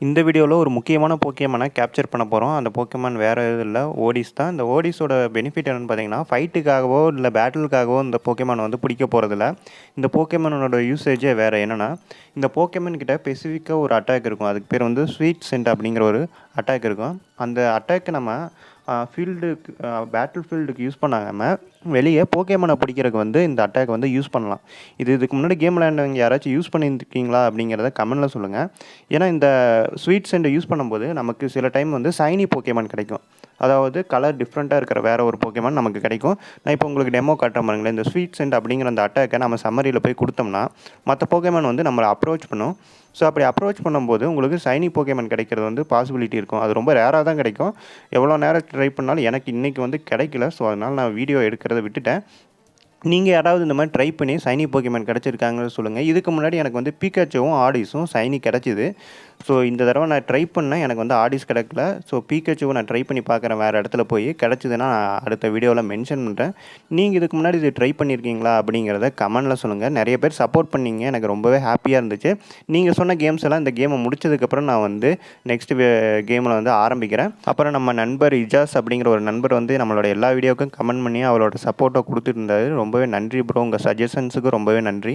இந்த வீடியோல ஒரு முக்கியமான போக்கேமான கேப்சர் பண்ண போறோம். அந்த போக்கேமான் வேற எதுவும் இல்ல. ஓடிஸ் தான். இந்த ஓடிஸோட பெனிஃபிட் என்னன்னு பார்த்தீங்கன்னா, ஃபைட்டுக்காகவோ இல்ல பேட்டிலுக்காகவோ இந்த போக்கேமான் வந்து பிடிக்க போறதில்ல. இந்த போக்கேமானோட யூசேஜே வேற என்னன்னா, இந்த போக்கேமான் கிட்ட ஸ்பெசிஃபிக்கா ஒரு அட்டாக் இருக்கும். அதுக்கு பேர் வந்து ஸ்வீட் சென்ட் அப்படிங்கிற ஒரு அட்டாக் இருக்கும். அந்த அட்டாக்க நம்ம ஃபீல்டுக்கு பேட்டில் ஃபீல்டுக்கு யூஸ் பண்ணாம, வெளிய போக்கேமான பிடிக்கிறதுக்கு வந்து இந்த அட்டாக் வந்து யூஸ் பண்ணலாம். இதுக்கு முன்னாடி கேம் விளையாண்டவங்க யாராச்சும் யூஸ் பண்ணியிருக்கீங்களா? அப்படிங்கிறத கமெண்ட்ல சொல்லுங்க. ஏன்னா இந்த ஸ்வீட் சென்ட் யூஸ் பண்ணும்போது நமக்கு சில டைம் வந்து ஷைனி போக்கேமான் கிடைக்கும். அதாவது கலர் டிஃப்ரெண்ட்டா இருக்கிற வேற ஒரு போக்கேமான் நமக்கு கிடைக்கும். நான் இப்போ உங்களுக்கு டெமோ காட்டுறேன் பாருங்களேன். இந்த ஸ்வீட் சென்ட் அப்படிங்கிற அந்த அட்டாக்க நம்ம சம்மரியில போய் குடுத்தோம்னா, மத்த போக்கேமான் வந்து நம்மள அப்ரோச் பண்ணும். ஸோ அப்படி அப்ரோச் பண்ணும்போது உங்களுக்கு ஷைனி போக்கேமான் கிடைக்கிறது வந்து பாசிபிலிட்டி இருக்கும். அது ரொம்ப ரேரா தான் கிடைக்கும். எவ்வளோ நேரம் ட்ரை பண்ணாலும் எனக்கு இன்னைக்கு வந்து கிடைக்கல. ஸோ அதனால நான் வீடியோ எடுக்கிறத விட்டுட்டேன். நீங்க யாராவது இந்த மாரி ட்ரை பண்ணி ஷைனி போக்கேமான் கிடைச்சிருக்காங்கன்னு சொல்லுங்க. இதுக்கு முன்னாடி எனக்கு வந்து பிக்காச்சுவும், ஆடிஸும் ஷைனி கிடைச்சது. ஸோ இந்த தடவ நான் ட்ரை பண்ணேன். எனக்கு வந்து ஆடிஸ் கிடைக்கல. ஸோ பிக்காச்சுவ நான் ட்ரை பண்ணி பார்க்குறேன் வேற இடத்துல போய். கிடைச்சதுன்னா நான் அடுத்த வீடியோல மென்ஷன் பண்றேன். நீங்க இதுக்கு முன்னாடி இது ட்ரை பண்ணியிருக்கீங்களா? அப்படிங்கிறத கமெண்ட்ல சொல்லுங்க. நெறைய பேர் சப்போர்ட் பண்ணீங்க. எனக்கு ரொம்பவே ஹேப்பியா இருந்துச்சு. நீங்க சொன்ன கேம்ஸ் எல்லாம் இந்த கேம முடிச்சதுக்கப்புறம் நான் வந்து நெக்ஸ்ட் கேம்ல வந்து ஆரம்பிக்கிறேன். அப்புறம் நம்ம நண்பர் இஜாஸ் அப்படிங்கிற ஒரு நண்பர் வந்து நம்மளோட எல்லா வீடியோவுக்கும் கமெண்ட் பண்ணி அவரோட சப்போர்ட்ட குடுத்துட்டு இருந்தாரு. ரொம்பவே நன்றி ப்ரோ. உங்க சஜஷன்ஸுக்கு ரொம்பவே நன்றி.